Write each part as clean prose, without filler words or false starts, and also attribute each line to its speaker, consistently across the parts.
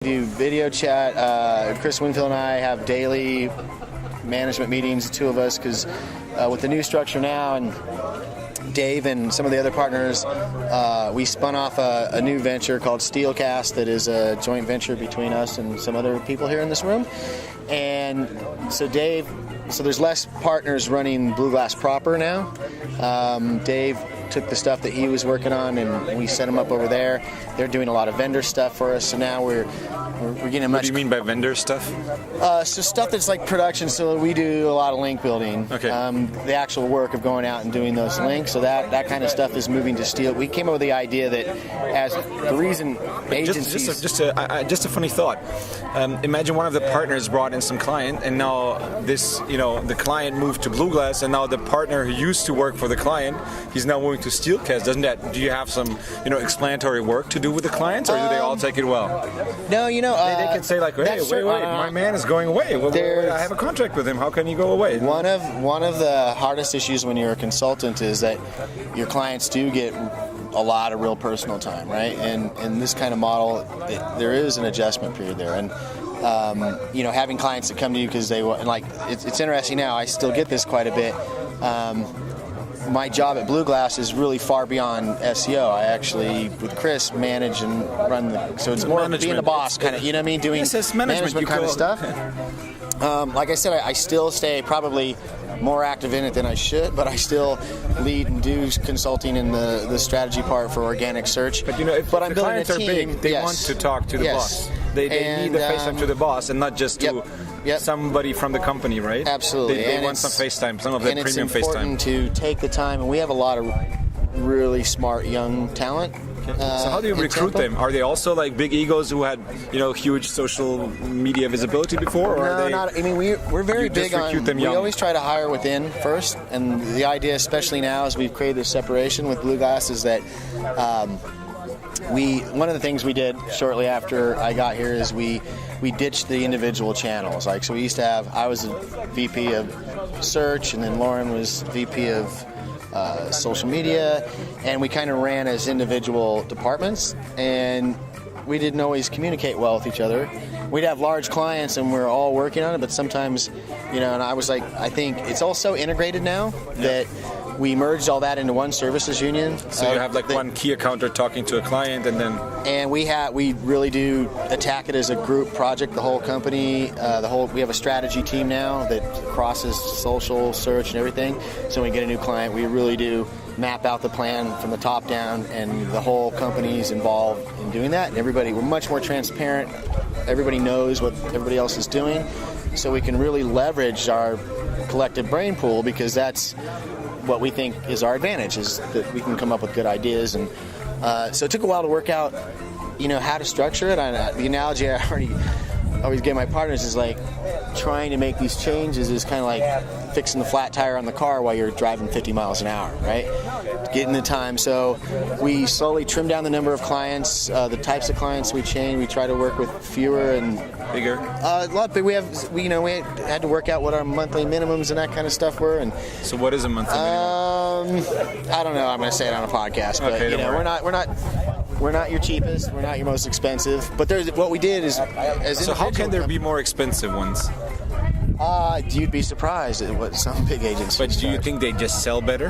Speaker 1: do video chat. Chris Winfield and I have daily management meetings, the two of us, because with the new structure now and Dave and some of the other partners, we spun off a new venture called Steelcast that is a joint venture between us and some other people here in this room. And so there's less partners running Blue Glass proper now. Dave took the stuff that he was working on and we set him up over there. They're doing a lot of vendor stuff for us, so now we're getting a much...
Speaker 2: What do you mean by vendor stuff?
Speaker 1: So stuff that's like production, so we do a lot of link building.
Speaker 2: Okay.
Speaker 1: The actual work of going out and doing those links, so that kind of stuff is moving to Steel. We came up with the idea that as the reason agencies...
Speaker 2: Just a funny thought. Imagine one of the partners brought in some client, and now the client moved to Blue Glass, and now the partner who used to work for the client, he's now moving to Steelcast. Do you have some explanatory work to do with the clients, or do they all take it well?
Speaker 1: No,
Speaker 2: they can say like, hey, wait, my man is going away. I have a contract with him. How can he go away?
Speaker 1: One of the hardest issues when you're a consultant is that your clients do get a lot of real personal time, right? And in this kind of model, there is an adjustment period there. And having clients that come to you because they want, and like it's interesting now. I still get this quite a bit. My job at Blue Glass is really far beyond SEO. I actually, with Chris, manage and run so it's more being the boss kind of, doing management kind of stuff. Like I said, I still stay probably more active in it than I should, but I still lead and do consulting in the strategy part for organic search.
Speaker 2: But if
Speaker 1: I'm
Speaker 2: the
Speaker 1: building
Speaker 2: clients
Speaker 1: a team,
Speaker 2: are big, they want to talk to the boss. They need the FaceTime to the boss and not just to somebody from the company, right?
Speaker 1: Absolutely.
Speaker 2: They want some FaceTime, some of the premium FaceTime.
Speaker 1: And it's important to take the time, and we have a lot of really smart young talent.
Speaker 2: So how do you recruit them? Are they also like big egos who had huge social media visibility before? Or are they,
Speaker 1: not. I mean, we're very big on. We always try to hire within first, and the idea, especially now, as we've created this separation with Blue Glass, is that one of the things we did shortly after I got here is we ditched the individual channels. Like, so we used to have, I was a VP of search, and then Lauren was VP of social media, and we kind of ran as individual departments, and we didn't always communicate well with each other. We'd have large clients and we're all working on it, but sometimes, and I was like, I think it's all so integrated now that we merged all that into one services union.
Speaker 2: So you have like one key accountant talking to a client, and then...
Speaker 1: And we really do attack it as a group project, the whole company, we have a strategy team now that crosses social, search, and everything. So when we get a new client, we really do map out the plan from the top down, and the whole company is involved in doing that. And we're much more transparent. Everybody knows what everybody else is doing. So we can really leverage our collective brain pool, because that's what we think is our advantage, is that we can come up with good ideas. And so it took a while to work out, how to structure it. The analogy I always give my partners is like trying to make these changes is kind of like fixing the flat tire on the car while you're driving 50 miles an hour, right? Getting the time. So we slowly trim down the number of clients, the types of clients we chain. We try to work with fewer and
Speaker 2: bigger.
Speaker 1: A lot, but we had to work out what our monthly minimums and that kind of stuff were. And
Speaker 2: so what is a monthly minimum?
Speaker 1: I don't know. I'm going to say it on a podcast, but
Speaker 2: okay,
Speaker 1: we're not your cheapest. We're not your most expensive. But what we did is,
Speaker 2: so how can there be more expensive ones?
Speaker 1: You'd be surprised at what some big agencies.
Speaker 2: But do you think they just sell better?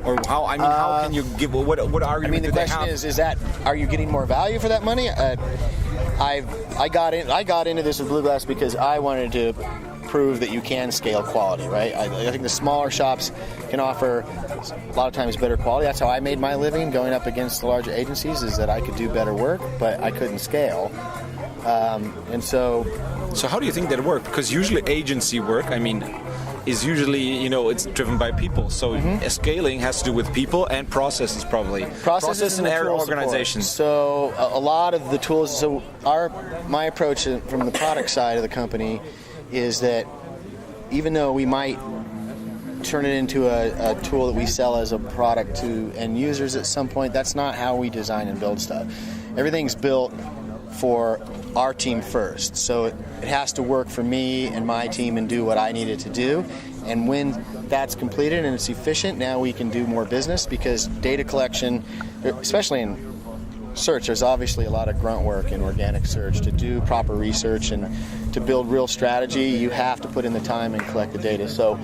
Speaker 2: Or how? I mean, how can you give? What argument?
Speaker 1: I mean, the question is that are you getting more value for that money? I got into this with Blue Glass because I wanted to prove that you can scale quality, right? I think the smaller shops can offer a lot of times better quality. That's how I made my living, going up against the larger agencies, is that I could do better work, but I couldn't scale.
Speaker 2: So how do you think that worked? Because usually agency work, is usually, it's driven by people. So scaling has to do with people and processes, probably. Process and error organization.
Speaker 1: So a lot of the tools. So my approach from the product side of the company is that even though we might turn it into a tool that we sell as a product to end users at some point, that's not how we design and build stuff. Everything's built for our team first. So it has to work for me and my team and do what I need it to do. And when that's completed and it's efficient, now we can do more business, because data collection, especially in search. There's obviously a lot of grunt work in organic search. To do proper research and to build real strategy, you have to put in the time and collect the data. So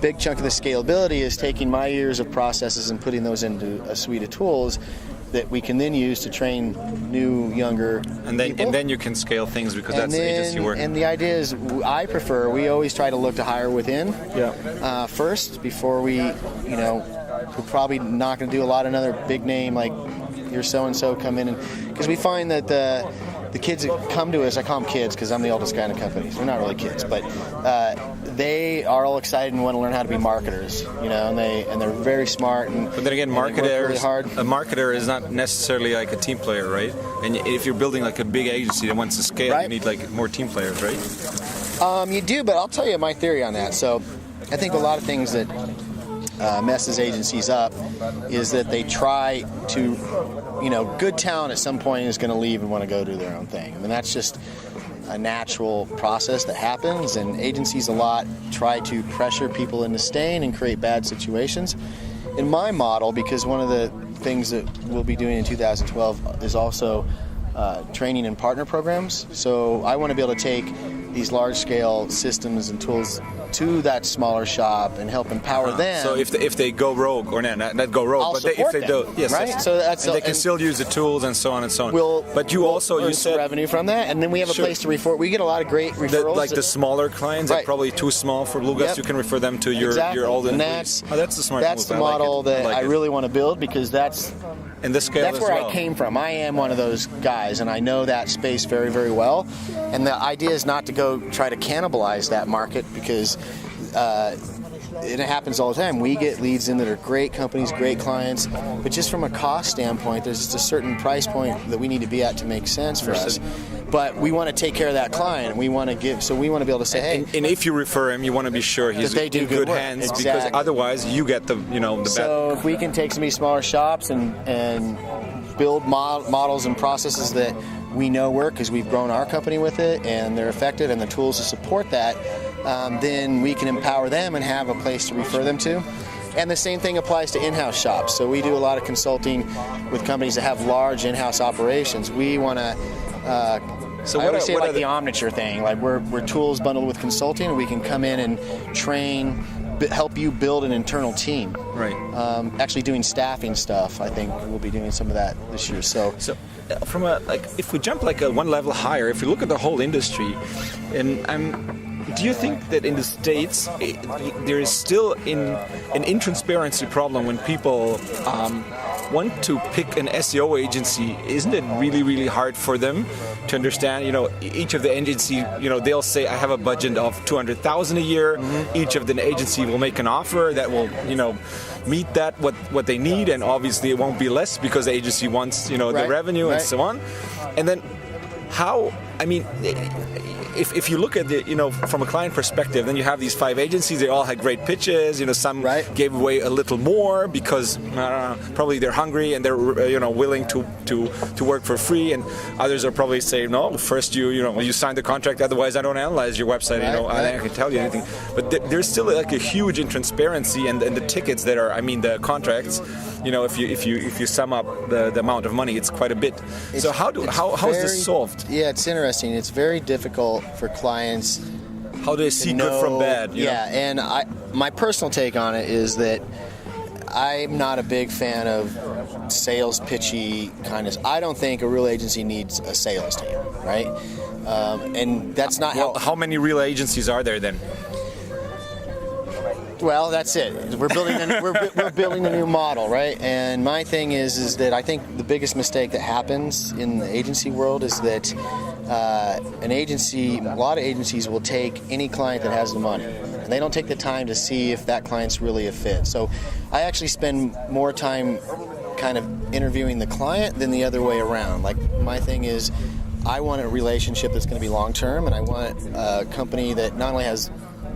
Speaker 1: big chunk of the scalability is taking my years of processes and putting those into a suite of tools that we can then use to train new, younger people.
Speaker 2: And then you can scale things because that's agency work.
Speaker 1: And the idea is, we always try to look to hire within first before we're probably not going to do a lot of another big name like your so-and-so come in. Because we find that the kids that come to us, I call them kids because I'm the oldest guy in the company. So they're not really kids, but they are all excited and want to learn how to be marketers, and they're very smart.
Speaker 2: But then again,
Speaker 1: really hard.
Speaker 2: A marketer is not necessarily like a team player, right? And if you're building like a big agency that wants to scale, you need like more team players, right?
Speaker 1: You do, but I'll tell you my theory on that. So I think a lot of things that messes agencies up is that they try to, good talent at some point is going to leave and want to go do their own thing. I mean, that's just a natural process that happens, and agencies a lot try to pressure people into staying and create bad situations. In my model, because one of the things that we'll be doing in 2012 is also training and partner programs. So I want to be able to take these large-scale systems and tools to that smaller shop and help empower them.
Speaker 2: So if they go rogue, or not go rogue, but if they do, yes,
Speaker 1: right?
Speaker 2: Yes.
Speaker 1: So that's
Speaker 2: and they can still use the tools and so on and so on. But you
Speaker 1: earn
Speaker 2: said
Speaker 1: revenue from that, and then we have a place to refer. We get a lot of great referrals.
Speaker 2: The smaller clients that are probably too small for Bluegrass, you can refer them to your old employees. That's the smart.
Speaker 1: That's the model that I really want to build, because that's.
Speaker 2: And the scale
Speaker 1: That's where I came from. I am one of those guys, and I know that space very, very well. And the idea is not to go try to cannibalize that market, because it happens all the time. We get leads in that are great companies, great clients, but just from a cost standpoint, there's just a certain price point that we need to be at to make sense for us. But we want to take care of that client. We want to be able to say, hey.
Speaker 2: And if you refer him, you want to be sure he's in good hands, because otherwise you get the bad.
Speaker 1: So if we can take some of these smaller shops and build models and processes that we know work, because we've grown our company with it and they're effective, and the tools to support that, then we can empower them and have a place to refer them to. And the same thing applies to in-house shops. So we do a lot of consulting with companies that have large in-house operations. We want to. I always say the Omniture thing. Like we're tools bundled with consulting, and we can come in and train, help you build an internal team.
Speaker 2: Right.
Speaker 1: Actually, doing staffing stuff. I think we'll be doing some of that this year. So
Speaker 2: from if we jump one level higher, if we look at the whole industry, do you think that in the States there is still an intransparency problem when people want to pick an SEO agency? Isn't it really, really hard for them to understand? Each of the agency, they'll say, I have a budget of $200,000 a year. Mm-hmm. Each of the agency will make an offer that will, meet that what they need, and obviously it won't be less because the agency wants, the revenue and so on. And then how? I mean, if you look at it, from a client perspective, then you have these 5 agencies. They all had great pitches. Some gave away a little more because probably they're hungry and they're willing to work for free. And others are probably saying, no, first you sign the contract. Otherwise, I don't analyze your website. I can tell you anything. But there's still like a huge intransparency, and the tickets that are, the contracts. If you sum up the amount of money, it's quite a bit. So how is this solved?
Speaker 1: Yeah, it's interesting. It's very difficult for clients.
Speaker 2: How do they see good from bad?
Speaker 1: And my personal take on it is that I'm not a big fan of sales pitchy kind of. I don't think a real agency needs a sales team, right? And that's not
Speaker 2: how many real agencies are there then?
Speaker 1: Well, that's it. We're building a new model, right? And my thing is that I think the biggest mistake that happens in the agency world is that a lot of agencies will take any client that has the money, and they don't take the time to see if that client's really a fit. So I actually spend more time kind of interviewing the client than the other way around. Like, my thing is, I want a relationship that's going to be long term, and I want a company that not only has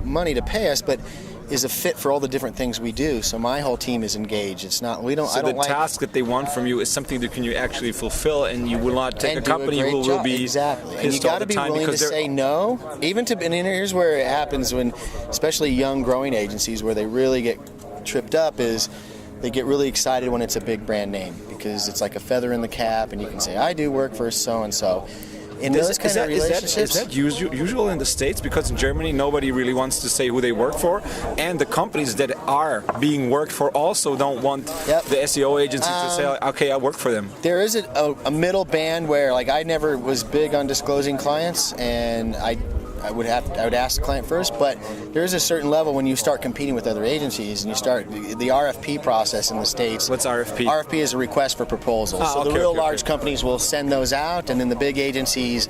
Speaker 1: money to pay us, but is a fit for all the different things we do. So my whole team is engaged. It's not
Speaker 2: task that they want from you is something that can you actually fulfill, and you will not take a company who will be
Speaker 1: exactly. And you got to be willing to say no, even to. And here's where it happens when, especially young growing agencies, where they really get tripped up is they get really excited when it's a big brand name, because it's like a feather in the cap, and you can say, I do work for so-and-so. In those kind of relationships,
Speaker 2: is that usual in the States? Because in Germany, nobody really wants to say who they work for, and the companies that are being worked for also don't want the SEO agencies to say, okay, I work for them.
Speaker 1: There is a middle band where, like, I never was big on disclosing clients, and I would ask the client first, but there is a certain level when you start competing with other agencies and you start the RFP process in the States.
Speaker 2: What's RFP?
Speaker 1: RFP is a request for proposals. So the real large companies will send those out, and then the big agencies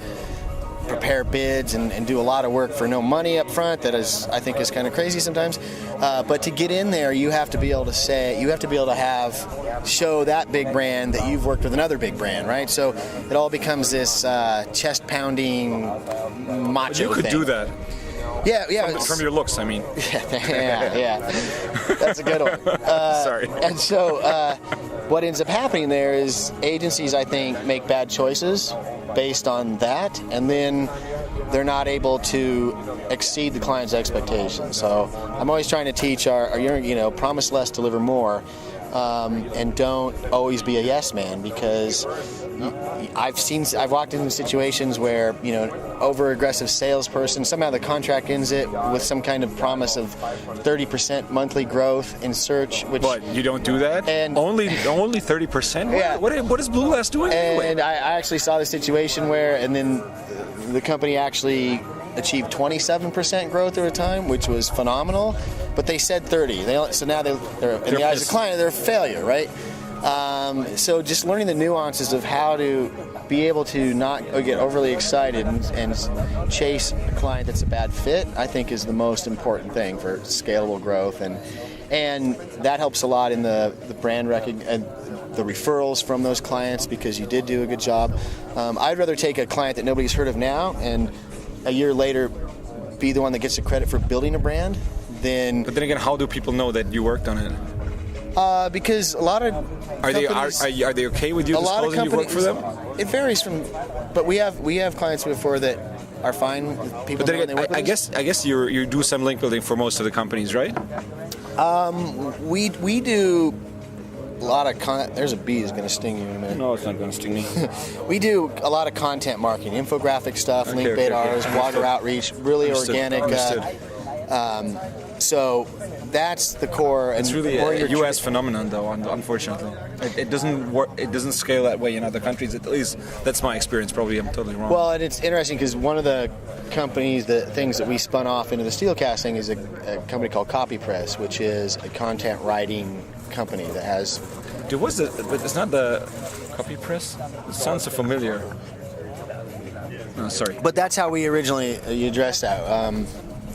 Speaker 1: prepare bids and do a lot of work for no money up front. That is, I think, is kind of crazy sometimes. But to get in there, you have to be able to show that big brand that you've worked with another big brand, right? So it all becomes this chest-pounding macho
Speaker 2: You could
Speaker 1: thing.
Speaker 2: do that.
Speaker 1: Yeah.
Speaker 2: From your looks, I mean.
Speaker 1: Yeah. That's a good one.
Speaker 2: Sorry.
Speaker 1: And so what ends up happening there is agencies, I think, make bad choices based on that, and then they're not able to exceed the client's expectations. So I'm always trying to teach our promise less, deliver more, and don't always be a yes man, because I've walked into situations where, over aggressive salesperson, somehow the contract ends it with some kind of promise of 30% monthly growth in search. Which,
Speaker 2: but you don't do that?
Speaker 1: And
Speaker 2: only 30%?
Speaker 1: Yeah.
Speaker 2: What is Blue Glass doing anyway?
Speaker 1: And I actually saw the situation where, and then the company actually achieved 27% growth over time, which was phenomenal. But they said 30. So now they're in the eyes of the client, they're a failure, right? So just learning the nuances of how to be able to not get overly excited and chase a client that's a bad fit, I think, is the most important thing for scalable growth, and that helps a lot in the brand and the referrals from those clients, because you did do a good job. I'd rather take a client that nobody's heard of now and a year later be the one that gets the credit for building a brand than.
Speaker 2: But then again, how do people know that you worked on it?
Speaker 1: Because a lot of
Speaker 2: are they okay with you disclosing you work for them?
Speaker 1: It varies from, but we have clients before that are fine with people.
Speaker 2: But then again, I guess you do some link building for most of the companies, right?
Speaker 1: We do a lot of there's a bee that's going to sting you in a minute.
Speaker 2: No, it's not going to sting me.
Speaker 1: We do a lot of content marketing, infographic stuff, link betas, blogger outreach, really organic. So that's the core.
Speaker 2: It's really a U.S. phenomenon, though. Unfortunately, it doesn't work. It doesn't scale that way in other countries. At least that's my experience. Probably I'm totally wrong.
Speaker 1: Well, and it's interesting because one of the companies, the things that we spun off into the steel casting, is a company called Copy Press, which is a content writing company that has.
Speaker 2: But it's not the Copy Press. It sounds so familiar. Oh, sorry.
Speaker 1: But that's how we originally addressed that.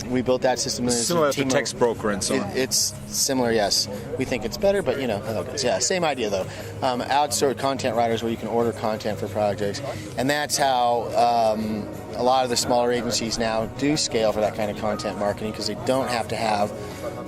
Speaker 1: We built that system.
Speaker 2: It's similar to text broker and so on.
Speaker 1: It's similar, yes. We think it's better, but same idea though. Outsourced content writers where you can order content for projects, and that's how a lot of the smaller agencies now do scale for that kind of content marketing, because they don't have to have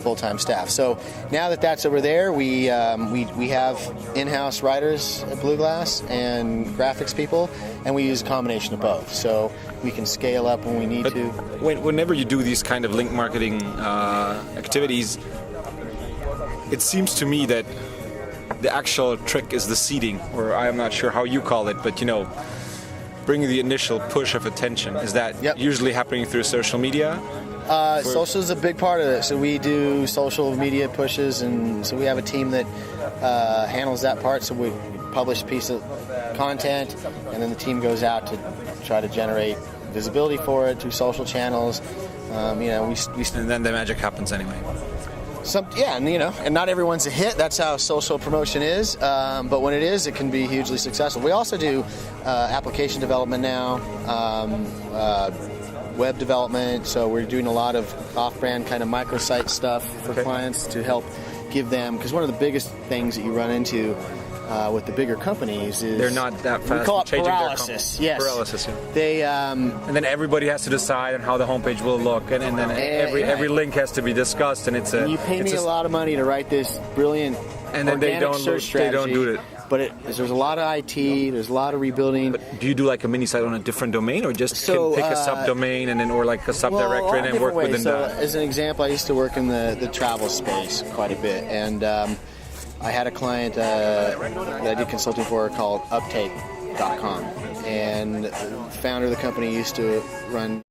Speaker 1: full-time staff. So now that that's over there, we have in-house writers at Blue Glass and graphics people, and we use a combination of both. So we can scale up when we need to.
Speaker 2: Whenever you do these kind of link marketing activities, it seems to me that the actual trick is the seeding, or I'm not sure how you call it, but bringing the initial push of attention. Is that usually happening through social media?
Speaker 1: Social is a big part of it. So we do social media pushes, and so we have a team that handles that part. So we publish a piece of content, and then the team goes out to try to generate visibility for it through social channels. And
Speaker 2: then the magic happens anyway.
Speaker 1: And not everyone's a hit. That's how social promotion is. But when it is, it can be hugely successful. We also do application development now, web development. So we're doing a lot of off-brand kind of microsite stuff for clients to help give them, because one of the biggest things that you run into with the bigger companies is
Speaker 2: they're not that fast.
Speaker 1: We call it paralysis. Yes,
Speaker 2: paralysis. Yeah.
Speaker 1: They
Speaker 2: and then everybody has to decide on how the homepage will look, and then every link has to be discussed, and it's a.
Speaker 1: And you pay me a lot of money to write this brilliant
Speaker 2: and then
Speaker 1: search strategy.
Speaker 2: They don't do it.
Speaker 1: But there's a lot of IT. There's a lot of rebuilding.
Speaker 2: But do you do like a mini site on a different domain, or just pick a subdomain and then, or like a subdirectory and then work within that?
Speaker 1: As an example, I used to work in the travel space quite a bit, and I had a client that I did consulting for called Uptake.com, and the founder of the company used to run